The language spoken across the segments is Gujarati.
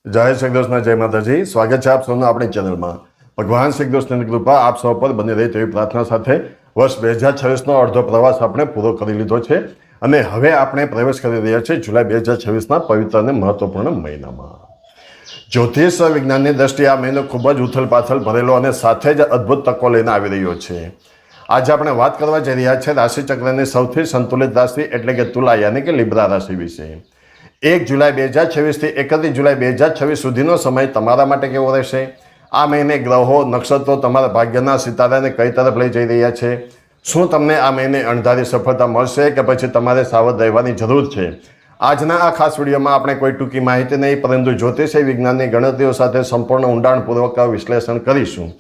જય શ્રી કૃષ્ણ, જય માતાજી. સ્વાગત છે આપ સૌનું આપણી ચેનલમાં. ભગવાન શ્રી કૃષ્ણની કૃપા આપ સૌ પર બની રહે તેવી પ્રાર્થના સાથે વર્ષ 2026નો અડધો પ્રવાસ આપણે પૂરો કરી લીધો છે અને હવે આપણે પ્રવેશ કરી રહ્યા છીએ જુલાઈ 2026ના પવિત્ર અને મહત્વપૂર્ણ મહિનામાં. જ્યોતિષ વિજ્ઞાનની દ્રષ્ટિએ આ મહિનો ખૂબ જ ઉથલ પાથલ ભરેલો અને સાથે જ અદ્ભુત તકો લઈને આવી રહ્યો છે. આજે આપણે વાત કરવા જઈ રહ્યા છીએ રાશિચક્રની સૌથી સંતુલિત રાશિ એટલે કે તુલા યાની કે લિબ્રા રાશિ વિશે. 1 જુલાઈ 2026 થી 31 જુલાઈ 2026 સુધીનો સમય તમારા માટે કેવો રહેશે? આ મહિને ગ્રહો નક્ષત્રો તમારા ભાગ્યના સિતારાને કઈ તરફ લઈ જઈ રહ્યા છે? શું તમને આ મહિને અણધારી સફળતા મળશે કે પછી તમારે સાવધ રહેવાની જરૂર છે? આજના આ ખાસ વિડીયોમાં આપણે કોઈ ટૂંકી માહિતી નહીં પરંતુ જ્યોતિષી વિજ્ઞાનની ગણતરીઓ સાથે સંપૂર્ણ ઊંડાણપૂર્વક વિશ્લેષણ કરીશું.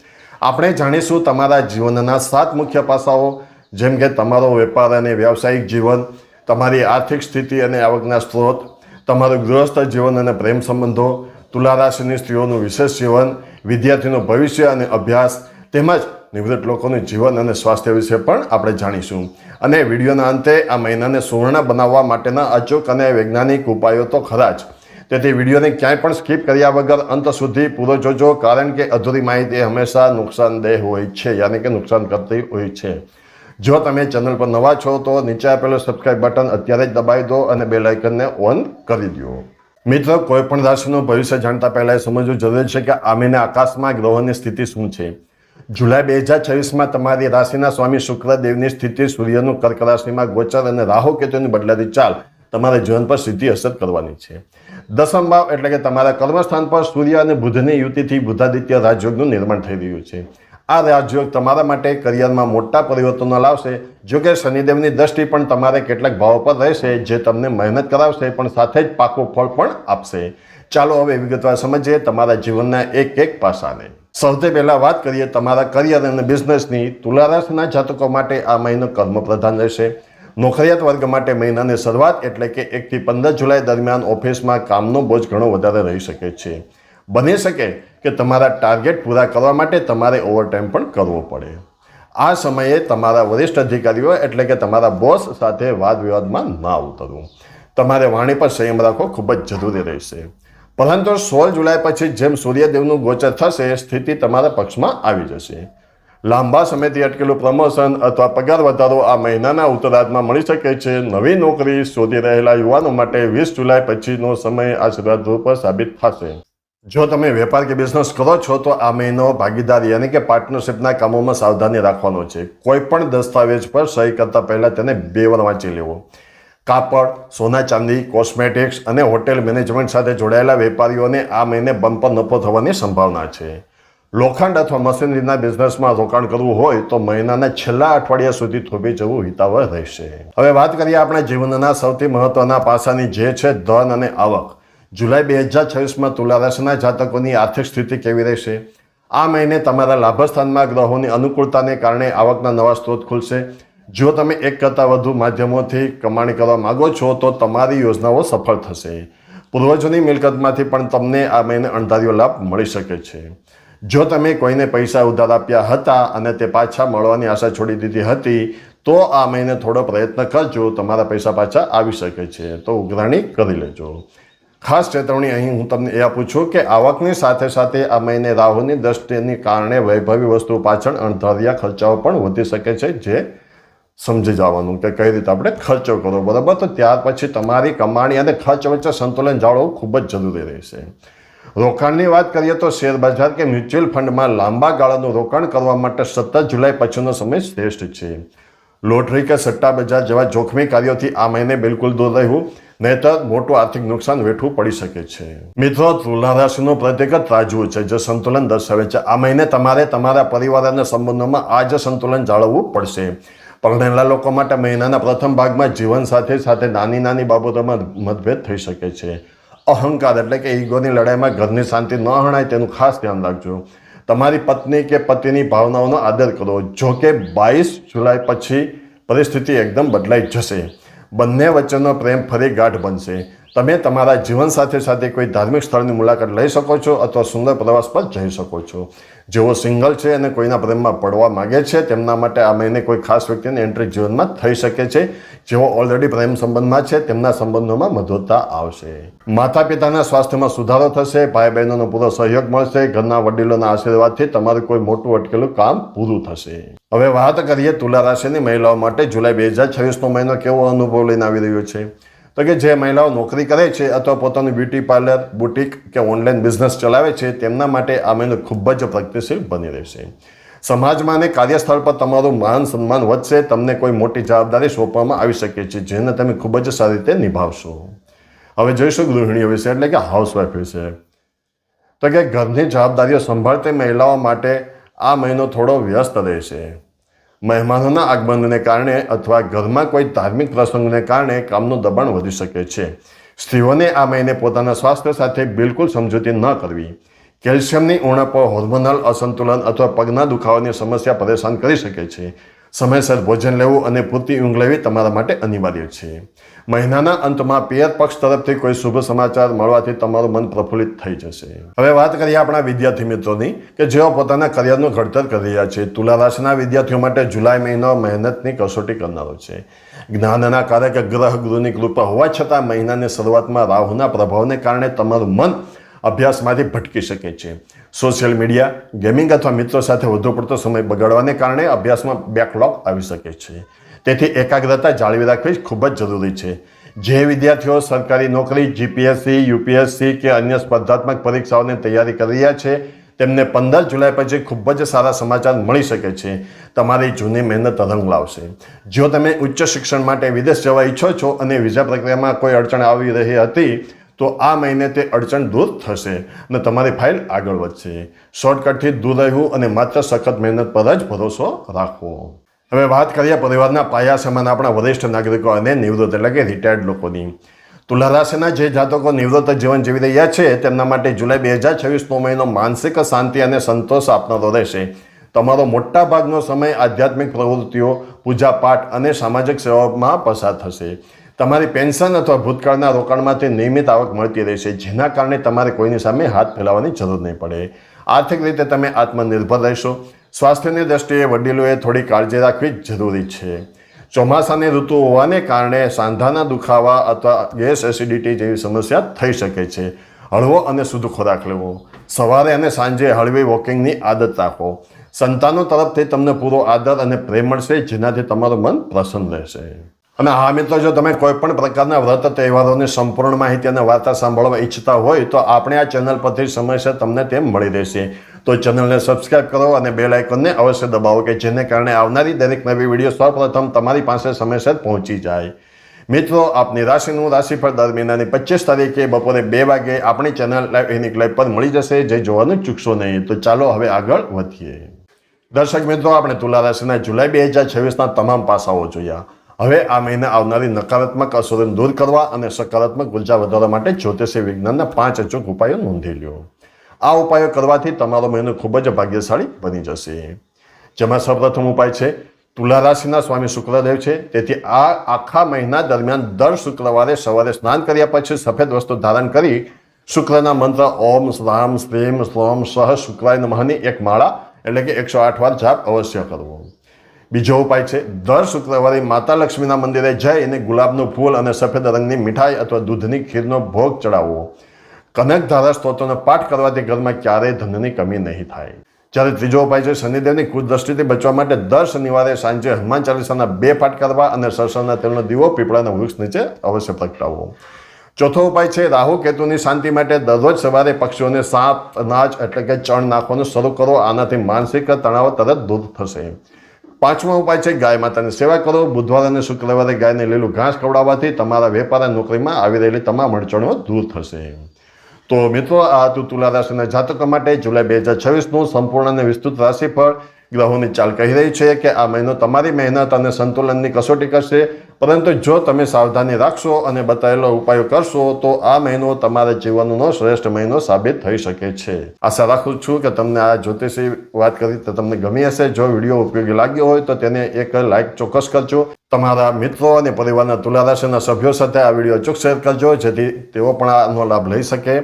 આપણે જાણીશું તમારા જીવનના 7 મુખ્ય પાસાઓ, જેમ કે તમારો વેપાર અને વ્યાવસાયિક જીવન, તમારી આર્થિક સ્થિતિ અને આવકના સ્ત્રોત, તમારું ગૃહસ્થ જીવન અને પ્રેમ સંબંધો, તુલા રાશિની સ્ત્રીઓનું વિશેષ જીવન, વિદ્યાર્થીનું ભવિષ્ય અને અભ્યાસ, તેમજ નિવૃત્ત લોકોનું જીવન અને સ્વાસ્થ્ય વિશે પણ આપણે જાણીશું. અને વિડીયોના અંતે આ મહિનાને સુવર્ણ બનાવવા માટેના અચૂક અને વૈજ્ઞાનિક ઉપાયો તો ખરા જ. તેથી વિડીયોને ક્યાંય પણ સ્કીપ કર્યા વગર અંત સુધી પૂરો જોજો, કારણ કે અધૂરી માહિતી હંમેશા નુકસાનદેહ હોય છે, યાની કે નુકસાન કરતી હોય છે. જો તમે ચેનલ પર નવા છો તો નીચે આપેલું સબસ્ક્રાઇબ બટન અત્યારે જ દબાવી દો અને બેલ આઇકનને ઓન કરી દો. મિત્રો, કોઈ પણ રાશિનું ભવિષ્ય જાણતા પહેલા એ સમજવું જરૂરી છે કે આ મહિને આકાશમાં ગ્રહોની સ્થિતિ શું છે. જુલાઈ 2026માં તમારી રાશિના સ્વામી શુક્રદેવની સ્થિતિ સૂર્યનું કર્ક રાશિમાં ગોચર અને રાહુ કેતુની બદલાતી ચાલ તમારા જીવન પર સીધી અસર કરવાની છે. દસમ ભાવ એટલે કે તમારા કર્મસ્થાન પર સૂર્ય અને બુધની યુતિથી બુધાદિત્ય રાજયોગનું નિર્માણ થઈ રહ્યું છે. આ રાજયોગ તમારા માટે કરિયરમાં મોટા પરિવર્તનો લાવશે. જો કે શનિદેવની દ્રષ્ટિ પણ તમારે કેટલાક ભાવો પર રહેશે જે તમને મહેનત કરાવશે પણ સાથે જ પાકું ફળ પણ આપશે. ચાલો હવે વિગતવાર સમજીએ તમારા જીવનના એક પાસાને. સૌથી પહેલા વાત કરીએ તમારા કરિયર અને બિઝનેસની. તુલા રાશિના જાતકો માટે આ મહિનો કર્મ પ્રધાન રહેશે. નોકરિયાત વર્ગ માટે મહિનાની શરૂઆત એટલે કે 1 થી 15 જુલાઈ દરમિયાન ઓફિસમાં કામનો બોજ ઘણો વધારે રહી શકે છે. બની શકે કે તમારા ટાર્ગેટ પૂરા કરવા માટે તમારે ઓવરટાઈમ પણ કરવો પડે. આ સમયે તમારા વરિષ્ઠ અધિકારીઓ એટલે કે તમારા બોસ સાથે વાદ વિવાદમાં ના ઉતરવું. તમારે વાણી પર સંયમ રાખવો ખૂબ જ જરૂરી રહેશે. પરંતુ 16 જુલાઈ પછી જેમ સૂર્યદેવનું ગોચર થશે સ્થિતિ તમારા પક્ષમાં આવી જશે. લાંબા સમયથી અટકેલું પ્રમોશન અથવા પગાર વધારો આ મહિનાના ઉત્તરાર્ધમાં મળી શકે છે. નવી નોકરી શોધી રહેલા યુવાનો માટે 20 જુલાઈ પછીનો સમય આશીર્વાદરૂપ સાબિત થશે. જો તમે વેપાર કે બિઝનેસ કરો છો તો આ મહિનો ભાગીદારી યાની કે પાર્ટનરશિપના કામોમાં સાવધાની રાખવાનો છે. કોઈ પણ દસ્તાવેજ પર સહી કરતા પહેલા તેને 2 વાર વાંચી લેવો. કાપડ, સોના ચાંદી, કોસ્મેટિક્સ અને હોટેલ મેનેજમેન્ટ સાથે જોડાયેલા વેપારીઓને આ મહિને બમ્પર નફો થવાની સંભાવના છે. લોખંડ અથવા મશીનરીના બિઝનેસમાં રોકાણ કરવું હોય તો મહિનાના છેલ્લા અઠવાડિયા સુધી થોભી જવું હિતાવહ રહેશે. હવે વાત કરીએ આપણા જીવનના સૌથી મહત્વના પાસાની, જે છે ધન અને આવક. જુલાઈ 2026માં તુલા રાશિના જાતકોની આર્થિક સ્થિતિ કેવી રહેશે? આ મહિને તમારા લાભસ્થાનમાં ગ્રહોની અનુકૂળતાને કારણે આવકના નવા સ્ત્રોત ખુલશે. જો તમે એક કરતાં વધુ માધ્યમોથી કમાણી કરવા માગો છો તો તમારી યોજનાઓ સફળ થશે. પૂર્વજોની મિલકતમાંથી પણ તમને આ મહિને અણધાર્યો લાભ મળી શકે છે. જો તમે કોઈને પૈસા ઉધાર આપ્યા હતા અને તે પાછા મળવાની આશા છોડી દીધી હતી તો આ મહિને થોડો પ્રયત્ન કરજો, તમારા પૈસા પાછા આવી શકે છે, તો ઉઘરાણી કરી લેજો. ખાસ ચેતવણી અહીં હું તમને એ આપું છું કે આવકની સાથે સાથે આ મહિને રાહુની દ્રષ્ટિને કારણે વૈભવી વસ્તુ પાછળ અણધાર્યા ખર્ચાઓ પણ વધી શકે છે, જે સમજી જવાનું કે કઈ રીતે આપણે ખર્ચો કરો, બરાબર. તો ત્યાર પછી તમારી કમાણી અને ખર્ચ વચ્ચે સંતુલન જાળવવું ખૂબ જ જરૂરી રહેશે. રોકાણની વાત કરીએ તો શેર બજાર કે મ્યુચ્યુઅલ ફંડમાં લાંબા ગાળાનું રોકાણ કરવા માટે 17 જુલાઈ પછીનો સમય શ્રેષ્ઠ છે. લોટરી કે સટ્ટા બજાર જેવા જોખમી કાર્યોથી આ મહિને બિલકુલ દૂર રહેવું, નહીંતર મોટું આર્થિક નુકસાન વેઠવું પડી શકે છે. મિત્રો, તુલા રાશિનું પ્રતીક ત્રાજવું છે જે સંતુલન દર્શાવે છે. આ મહિને તમારે તમારા પરિવાર અને સંબંધોમાં આ જ સંતુલન જાળવવું પડશે. પરણેલા લોકો માટે મહિનાના પ્રથમ ભાગમાં જીવન સાથે નાની બાબતોમાં મતભેદ થઈ શકે છે. અહંકાર એટલે કે ઈગોની લડાઈમાં ઘરની શાંતિ ન હણાય તેનું ખાસ ધ્યાન રાખજો. તમારી પત્ની કે પતિની ભાવનાઓનો આદર કરો. જો કે 22 જુલાઈ પછી પરિસ્થિતિ એકદમ બદલાઈ જશે. બંને વચ્ચેનો પ્રેમ ફરી ગાઢ બનશે. તમે તમારા જીવનસાથી સાથે કોઈ ધાર્મિક સ્થળની મુલાકાત લઈ શકો છો અથવા સુંદર પ્રવાસ પર જઈ શકો છો. જેઓ સિંગલ છે અને કોઈના પ્રેમમાં પડવા માગે છે તેમના માટે આ મહિને કોઈ ખાસ વ્યક્તિની એન્ટ્રી જીવનમાં થઈ શકે છે. જેઓ ઓલરેડી પ્રેમ સંબંધમાં છે તેમના સંબંધોમાં મધુરતા આવશે. માતા પિતાના સ્વાસ્થ્યમાં સુધારો થશે. ભાઈ બહેનોનો પૂરો સહયોગ મળશે. ઘરના વડીલોના આશીર્વાદથી તમારું કોઈ મોટું અટકેલું કામ પૂરું થશે. હવે વાત કરીએ તુલા રાશિની મહિલાઓ માટે જુલાઈ 2026નો મહિનો કેવો અનુભવ લઈને આવી રહ્યો છે. તો કે જે મહિલાઓ નોકરી કરે છે અથવા પોતાનું બ્યુટી પાર્લર, બુટીક કે ઓનલાઈન બિઝનેસ ચલાવે છે તેમના માટે આ મહિનો ખૂબ જ પ્રગતિશીલ બની રહેશે. સમાજમાં અને કાર્યસ્થળ પર તમારું માન સન્માન વધશે. તમને કોઈ મોટી જવાબદારી સોંપવામાં આવી શકે છે જેને તમે ખૂબ જ સારી રીતે નિભાવશો. હવે જોઈશું ગૃહિણીઓ વિશે એટલે કે હાઉસવાઈફ વિશે. તો કે ઘરની જવાબદારીઓ સંભાળતી મહિલાઓ માટે આ મહિનો થોડો વ્યસ્ત રહેશે. મહેમાનોના આગમનને કારણે અથવા ઘરમાં કોઈ ધાર્મિક પ્રસંગને કારણે કામનું દબાણ વધી શકે છે. સ્ત્રીઓને આ મહિને પોતાના સ્વાસ્થ્ય સાથે બિલકુલ સમજૂતી ન કરવી. કેલ્શિયમની ઉણપ, હોર્મોનલ અસંતુલન અથવા પગના દુખાવાની સમસ્યા પરેશાન કરી શકે છે. સમયસર ભોજન લેવું અને પૂરતી ઊંઘ લેવી તમારા માટે અનિવાર્ય છે. મહિનાના અંતમાં પિયર પક્ષ તરફથી કોઈ શુભ સમાચાર મળવાથી તમારું મન પ્રફુલ્લિત થઈ જશે. હવે વાત કરીએ આપણા વિદ્યાર્થી મિત્રોની કે જેઓ પોતાના કરિયરનું ઘડતર કરી રહ્યા છે. તુલા રાશિના વિદ્યાર્થીઓ માટે જુલાઈ મહિનો મહેનતની કસોટી કરનારો છે. જ્ઞાનના કારક ગ્રહ ગુરુની કૃપા હોવા છતાં મહિનાની શરૂઆતમાં રાહુના પ્રભાવને કારણે તમારું મન અભ્યાસમાંથી ભટકી શકે છે. સોશિયલ મીડિયા, ગેમિંગ અથવા મિત્રો સાથે વધુ પડતો સમય બગાડવાને કારણે અભ્યાસમાં બેકલોગ આવી શકે છે. તેથી એકાગ્રતા જાળવી રાખવી ખૂબ જ જરૂરી છે. જે વિદ્યાર્થીઓ સરકારી નોકરી, જીપીએસસી, યુપીએસસી કે અન્ય સ્પર્ધાત્મક પરીક્ષાઓની તૈયારી કરી રહ્યા છે તેમને 15 જુલાઈ પછી ખૂબ જ સારા સમાચાર મળી શકે છે. તમારી જૂની મહેનત રંગ લાવશે. જો તમે ઉચ્ચ શિક્ષણ માટે વિદેશ જવા ઈચ્છો છો અને વિઝા પ્રક્રિયામાં કોઈ અડચણ આવી રહી હતી તો આ મહિને તે અડચણ દૂર થશે અને તમારી ફાઇલ આગળ વધશે. શોર્ટકટથી દૂર રહેવું અને માત્ર સખત મહેનત પર જ ભરોસો રાખવો. હવે વાત કરીએ પરિવારના પાયા સમાન આપણા વરિષ્ઠ નાગરિકો અને નિવૃત્ત એટલે કે રિટાયર્ડ લોકોની. તુલા રાશિના જે જાતકો નિવૃત્ત જીવન જીવી રહ્યા છે તેમના માટે જુલાઈ 2026નો મહિનો માનસિક શાંતિ અને સંતોષ આપનારો રહેશે. તમારો મોટા ભાગનો સમય આધ્યાત્મિક પ્રવૃત્તિઓ, પૂજાપાઠ અને સામાજિક સેવાઓમાં પસાર થશે. તમારી પેન્શન અથવા ભૂતકાળના રોકાણમાંથી નિયમિત આવક મળતી રહેશે જેના કારણે તમારે કોઈની સામે હાથ ફેલાવવાની જરૂર નહીં પડે. આર્થિક રીતે તમે આત્મનિર્ભર રહેશો. સ્વાસ્થ્યની દ્રષ્ટિએ વડીલોએ થોડી કાળજી રાખવી જરૂરી છે. ચોમાસાની ઋતુ હોવાને કારણે સાંધાના દુખાવા અથવા ગેસ એસિડિટી જેવી સમસ્યા થઈ શકે છે. હળવો અને શુદ્ધ ખોરાક લેવો. સવારે અને સાંજે હળવી વોકિંગની આદત રાખો. સંતાનો તરફથી તમને પૂરો આદર અને પ્રેમ મળશે જેનાથી તમારું મન પ્રસન્ન રહેશે. અને હા મિત્રો, જો તમે કોઈ પણ પ્રકારના વ્રત તહેવારોની સંપૂર્ણ માહિતી અને વાર્તા સાંભળવા ઈચ્છતા હોય તો આપણે આ ચેનલ પરથી સમયસર તમને તે મળી રહેશે. તો ચેનલને સબસ્ક્રાઇબ કરો અને બેલ આઇકોનને અવશ્ય દબાવો કે જેને કારણે આવનારી દરેક નવી વિડીયો સૌપ્રથમ તમારી પાસે સમયસર પહોંચી જાય. મિત્રો, આપની રાશિનું રાશિફળ દર મહિનાની 25 તારીખે બપોરે 2 વાગે આપણી ચેનલ લાઈવ યુનિક લાઈવ પર મળી જશે. જે જોવાનું ચૂકશો નહીં. તો ચાલો હવે આગળ વધીએ. દર્શક મિત્રો, આપણે તુલા રાશિના જુલાઈ 2026ના તમામ પાસાઓ જોયા. હવે આ મહિને આવનારી નકારાત્મક અસરોને દૂર કરવા અને સકારાત્મક ઉર્જા વધારવા માટે જ્યોતિષી વિજ્ઞાનના 5 અચૂક ઉપાયો નોંધી લ્યો. આ ઉપાયો કરવાથી તમારો મહિનો ખૂબ જ ભાગ્યશાળી બની જશે. જેમાં સૌપ્રથમ ઉપાય છે તુલા રાશિના સ્વામી શુક્રદેવ છે. તેથી આ આખા મહિના દરમિયાન દર શુક્રવારે સવારે સ્નાન કર્યા પછી સફેદ વસ્તુ ધારણ કરી શુક્રના મંત્ર ઓમ શ્રામ શ્રીમ શ્રોમ સહ શુક્રાય નમઃની એક માળા એટલે કે 108 વાર જાપ અવશ્ય કરવો. બીજો ઉપાય છે દર શુક્રવારે માતા લક્ષ્મીના મંદિરે જઈને ગુલાબનું ફૂલ અને સફેદ રંગની મીઠાઈ અથવા દૂધની ખીરનો ભોગ ચડાવવો. કનક ધારા સ્તોત્રનો પાઠ કરવાથી ઘરમાં ક્યારેય ધનની કમી નહીં થાય. જ્યારે ત્રીજો ઉપાય છે શનિદેવની કુદૃષ્ટિથી બચવા માટે દર શનિવારે સાંજે હનુમાન ચાલીસાના 2 પાઠ કરવા અને સરસવના તેલનો દીવો પીપળાના વૃક્ષ નીચે અવશ્ય પ્રગટાવવો. ચોથો ઉપાય છે રાહુ કેતુની શાંતિ માટે દરરોજ સવારે પક્ષીઓને સાપ, અનાજ એટલે કે ચણ નાખવાનું શરૂ કરો. આનાથી માનસિક તણાવ તરત દૂર થશે. પાંચમો ઉપાય છે ગાય માતાની સેવા કરો. બુધવાર અને શુક્રવારે ગાયને લીલું ઘાસ ખવડાવવાથી તમારા વેપાર અને નોકરીમાં આવી રહેલી તમામ અડચણો દૂર થશે. તો મિત્રો, આ હતું તુલા રાશિના જાતકો માટે જુલાઈ 2026નું સંપૂર્ણ અને વિસ્તૃત રાશિફળ. ગ્રહોની ચાલ કહી રહી છે કે આ મહિનો તમારી મહેનત અને સંતુલનની કસોટી કરશે, પરંતુ જો તમે સાવધાની રાખશો અને બતાવેલો ઉપાયો કરશો તો આ મહિનો તમારા જીવનનો શ્રેષ્ઠ મહિનો સાબિત થઈ શકે છે. આશા રાખું છું કે તમને આ જ્યોતિષી વાત કરી તો તમને ગમી હશે. જો વિડીયો ઉપયોગી લાગ્યો હોય તો તેને એક લાઇક ચોક્કસ કરજો. તમારા મિત્રો અને પરિવારના તુલા રાશિના સભ્યો સાથે આ વિડીયો અચૂક શેર કરજો, જેથી તેઓ પણ આનો લાભ લઈ શકે.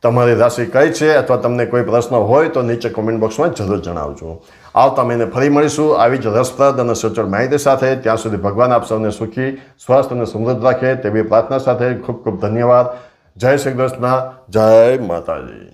તમારી રાશિ કઈ છે અથવા તમને કોઈ પ્રશ્ન હોય તો નીચે કોમેન્ટ બોક્સમાં જરૂર જણાવજો. આવતા મહિને ફરી મળીશું આવી જ રસપ્રદ અને સચોટ માહિતી સાથે. ત્યાં સુધી ભગવાન આપ સૌને સુખી, સ્વસ્થ અને સમૃદ્ધ રાખે તેવી પ્રાર્થના સાથે ખૂબ ખૂબ ધન્યવાદ. જય શ્રી કૃષ્ણ, જય માતાજી.